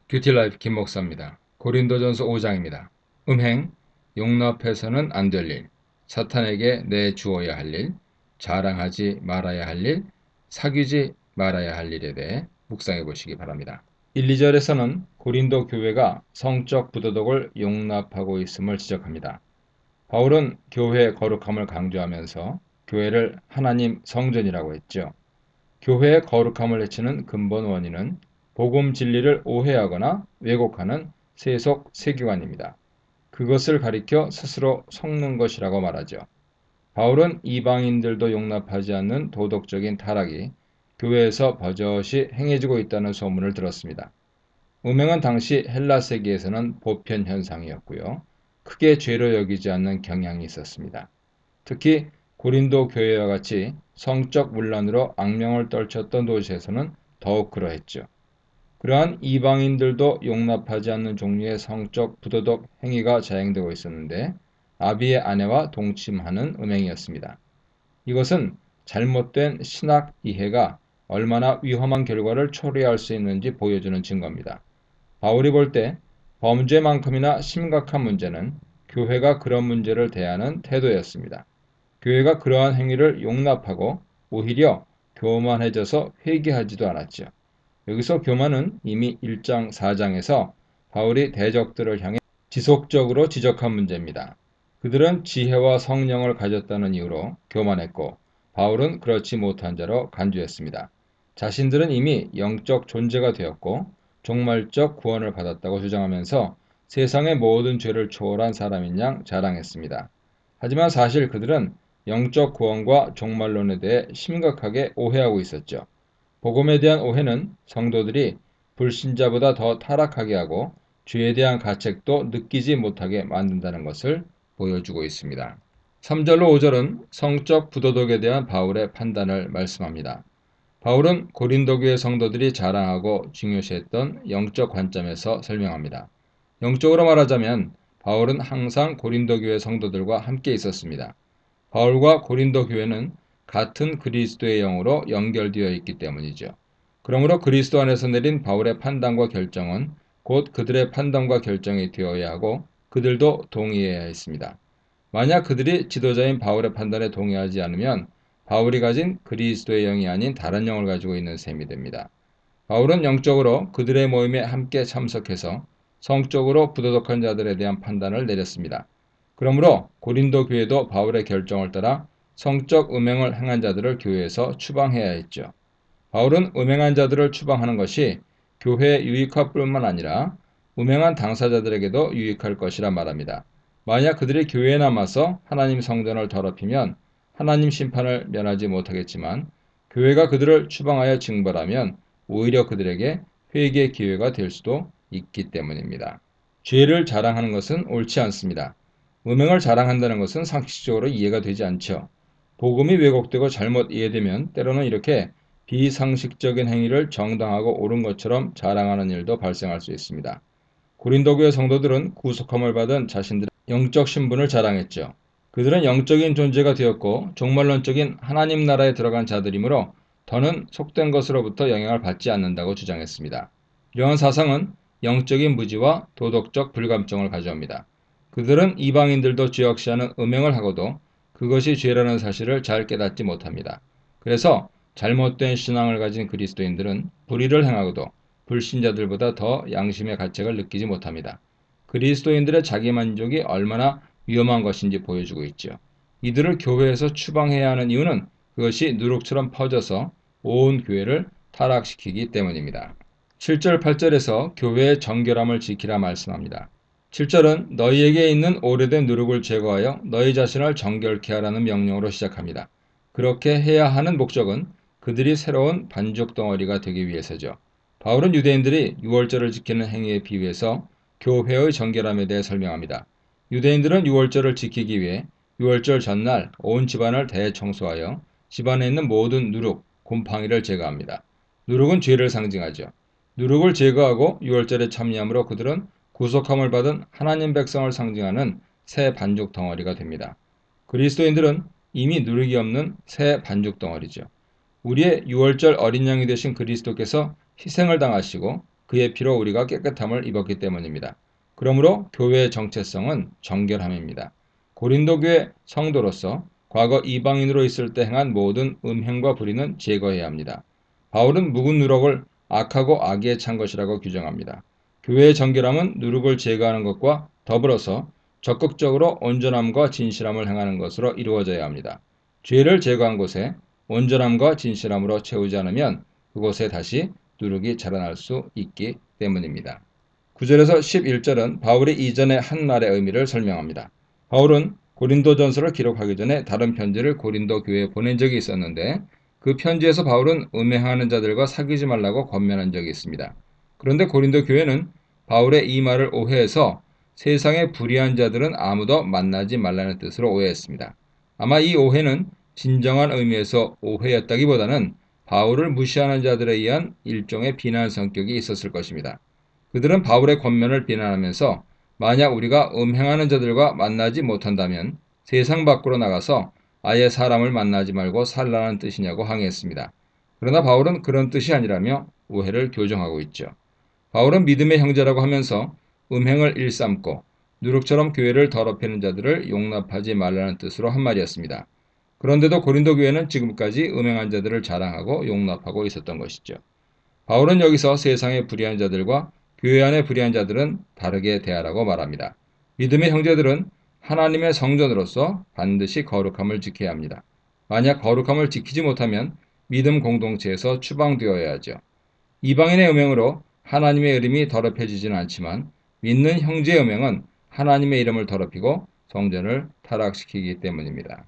뷰티라이프 김 목사입니다. 고린도전서 5장입니다. 음행, 용납해서는 안 될 일, 사탄에게 내주어야 할 일, 자랑하지 말아야 할 일, 사귀지 말아야 할 일에 대해 묵상해 보시기 바랍니다. 1, 2절에서는 고린도 교회가 성적 부도덕을 용납하고 있음을 지적합니다. 바울은 교회의 거룩함을 강조하면서 교회를 하나님 성전이라고 했죠. 교회의 거룩함을 해치는 근본 원인은 복음 진리를 오해하거나 왜곡하는 세속 세계관입니다. 그것을 가리켜 스스로 속는 것이라고 말하죠. 바울은 이방인들도 용납하지 않는 도덕적인 타락이 교회에서 버젓이 행해지고 있다는 소문을 들었습니다. 음행은 당시 헬라 세계에서는 보편 현상이었고요. 크게 죄로 여기지 않는 경향이 있었습니다. 특히 고린도 교회와 같이 성적 문란으로 악명을 떨쳤던 도시에서는 더욱 그러했죠. 그러한 이방인들도 용납하지 않는 종류의 성적 부도덕 행위가 자행되고 있었는데 아비의 아내와 동침하는 음행이었습니다. 이것은 잘못된 신학 이해가 얼마나 위험한 결과를 초래할 수 있는지 보여주는 증거입니다. 바울이 볼 때 범죄만큼이나 심각한 문제는 교회가 그런 문제를 대하는 태도였습니다. 교회가 그러한 행위를 용납하고 오히려 교만해져서 회개하지도 않았죠. 여기서 교만은 이미 1장, 4장에서 바울이 대적들을 향해 지속적으로 지적한 문제입니다. 그들은 지혜와 성령을 가졌다는 이유로 교만했고 바울은 그렇지 못한 자로 간주했습니다. 자신들은 이미 영적 존재가 되었고 종말적 구원을 받았다고 주장하면서 세상의 모든 죄를 초월한 사람인 양 자랑했습니다. 하지만 사실 그들은 영적 구원과 종말론에 대해 심각하게 오해하고 있었죠. 복음에 대한 오해는 성도들이 불신자보다 더 타락하게 하고 죄에 대한 가책도 느끼지 못하게 만든다는 것을 보여주고 있습니다. 3절로 5절은 성적 부도덕에 대한 바울의 판단을 말씀합니다. 바울은 고린도 교회 성도들이 자랑하고 중요시했던 영적 관점에서 설명합니다. 영적으로 말하자면 바울은 항상 고린도 교회 성도들과 함께 있었습니다. 바울과 고린도 교회는 같은 그리스도의 영으로 연결되어 있기 때문이죠. 그러므로 그리스도 안에서 내린 바울의 판단과 결정은 곧 그들의 판단과 결정이 되어야 하고 그들도 동의해야 했습니다. 만약 그들이 지도자인 바울의 판단에 동의하지 않으면 바울이 가진 그리스도의 영이 아닌 다른 영을 가지고 있는 셈이 됩니다. 바울은 영적으로 그들의 모임에 함께 참석해서 성적으로 부도덕한 자들에 대한 판단을 내렸습니다. 그러므로 고린도 교회도 바울의 결정을 따라 성적 음행을 행한 자들을 교회에서 추방해야 했죠. 바울은 음행한 자들을 추방하는 것이 교회에 유익할 뿐만 아니라 음행한 당사자들에게도 유익할 것이라 말합니다. 만약 그들이 교회에 남아서 하나님 성전을 더럽히면 하나님 심판을 면하지 못하겠지만 교회가 그들을 추방하여 징벌하면 오히려 그들에게 회개의 기회가 될 수도 있기 때문입니다. 죄를 자랑하는 것은 옳지 않습니다. 음행을 자랑한다는 것은 상식적으로 이해가 되지 않죠. 복음이 왜곡되고 잘못 이해되면 때로는 이렇게 비상식적인 행위를 정당하고 옳은 것처럼 자랑하는 일도 발생할 수 있습니다. 고린도교의 성도들은 구속함을 받은 자신들의 영적 신분을 자랑했죠. 그들은 영적인 존재가 되었고 종말론적인 하나님 나라에 들어간 자들이므로 더는 속된 것으로부터 영향을 받지 않는다고 주장했습니다. 이러한 사상은 영적인 무지와 도덕적 불감증을 가져옵니다. 그들은 이방인들도 죄악시하는 음행을 하고도 그것이 죄라는 사실을 잘 깨닫지 못합니다. 그래서 잘못된 신앙을 가진 그리스도인들은 불의를 행하고도 불신자들보다 더 양심의 가책을 느끼지 못합니다. 그리스도인들의 자기만족이 얼마나 위험한 것인지 보여주고 있죠. 이들을 교회에서 추방해야 하는 이유는 그것이 누룩처럼 퍼져서 온 교회를 타락시키기 때문입니다. 7절, 8절에서 교회의 정결함을 지키라 말씀합니다. 7절은 너희에게 있는 오래된 누룩을 제거하여 너희 자신을 정결케 하라는 명령으로 시작합니다. 그렇게 해야 하는 목적은 그들이 새로운 반죽 덩어리가 되기 위해서죠. 바울은 유대인들이 유월절을 지키는 행위에 비유해서 교회의 정결함에 대해 설명합니다. 유대인들은 유월절을 지키기 위해 유월절 전날 온 집안을 대청소하여 집안에 있는 모든 누룩, 곰팡이를 제거합니다. 누룩은 죄를 상징하죠. 누룩을 제거하고 유월절에 참여함으로 그들은 구속함을 받은 하나님 백성을 상징하는 새 반죽 덩어리가 됩니다. 그리스도인들은 이미 누룩이 없는 새 반죽 덩어리죠. 우리의 유월절 어린 양이 되신 그리스도께서 희생을 당하시고 그의 피로 우리가 깨끗함을 입었기 때문입니다. 그러므로 교회의 정체성은 정결함입니다. 고린도 교회 성도로서 과거 이방인으로 있을 때 행한 모든 음행과 불의는 제거해야 합니다. 바울은 묵은 누룩을 악하고 악에 찬 것이라고 규정합니다. 교회의 정결함은 누룩을 제거하는 것과 더불어서 적극적으로 온전함과 진실함을 행하는 것으로 이루어져야 합니다. 죄를 제거한 곳에 온전함과 진실함으로 채우지 않으면 그곳에 다시 누룩이 자라날 수 있기 때문입니다. 9절에서 11절은 바울이 이전의 한 말의 의미를 설명합니다. 바울은 고린도전서를 기록하기 전에 다른 편지를 고린도 교회에 보낸 적이 있었는데 그 편지에서 바울은 음행하는 자들과 사귀지 말라고 권면한 적이 있습니다. 그런데 고린도 교회는 바울의 이 말을 오해해서 세상의 불의한 자들은 아무도 만나지 말라는 뜻으로 오해했습니다. 아마 이 오해는 진정한 의미에서 오해였다기보다는 바울을 무시하는 자들에 의한 일종의 비난 성격이 있었을 것입니다. 그들은 바울의 권면을 비난하면서 만약 우리가 음행하는 자들과 만나지 못한다면 세상 밖으로 나가서 아예 사람을 만나지 말고 살라는 뜻이냐고 항의했습니다. 그러나 바울은 그런 뜻이 아니라며 오해를 교정하고 있죠. 바울은 믿음의 형제라고 하면서 음행을 일삼고 누룩처럼 교회를 더럽히는 자들을 용납하지 말라는 뜻으로 한 말이었습니다. 그런데도 고린도 교회는 지금까지 음행한 자들을 자랑하고 용납하고 있었던 것이죠. 바울은 여기서 세상의 불의한 자들과 교회 안의 불의한 자들은 다르게 대하라고 말합니다. 믿음의 형제들은 하나님의 성전으로서 반드시 거룩함을 지켜야 합니다. 만약 거룩함을 지키지 못하면 믿음 공동체에서 추방되어야 하죠. 이방인의 음행으로 하나님의 이름이 더럽혀지지는 않지만 믿는 형제의 음행은 하나님의 이름을 더럽히고 성전을 타락시키기 때문입니다.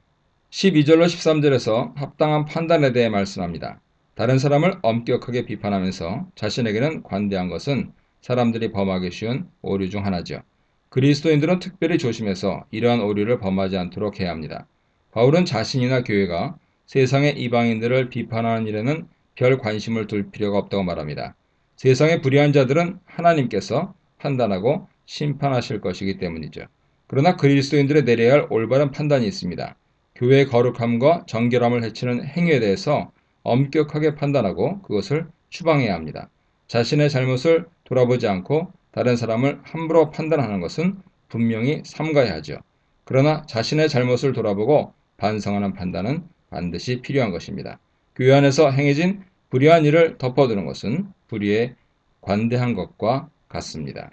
12절로 13절에서 합당한 판단에 대해 말씀합니다. 다른 사람을 엄격하게 비판하면서 자신에게는 관대한 것은 사람들이 범하기 쉬운 오류 중 하나죠. 그리스도인들은 특별히 조심해서 이러한 오류를 범하지 않도록 해야 합니다. 바울은 자신이나 교회가 세상의 이방인들을 비판하는 일에는 별 관심을 둘 필요가 없다고 말합니다. 세상의 불의한 자들은 하나님께서 판단하고 심판하실 것이기 때문이죠. 그러나 그리스도인들의 내려야 할 올바른 판단이 있습니다. 교회의 거룩함과 정결함을 해치는 행위에 대해서 엄격하게 판단하고 그것을 추방해야 합니다. 자신의 잘못을 돌아보지 않고 다른 사람을 함부로 판단하는 것은 분명히 삼가야 하죠. 그러나 자신의 잘못을 돌아보고 반성하는 판단은 반드시 필요한 것입니다. 교회 안에서 행해진 불의한 일을 덮어두는 것은 불의에 관대한 것과 같습니다.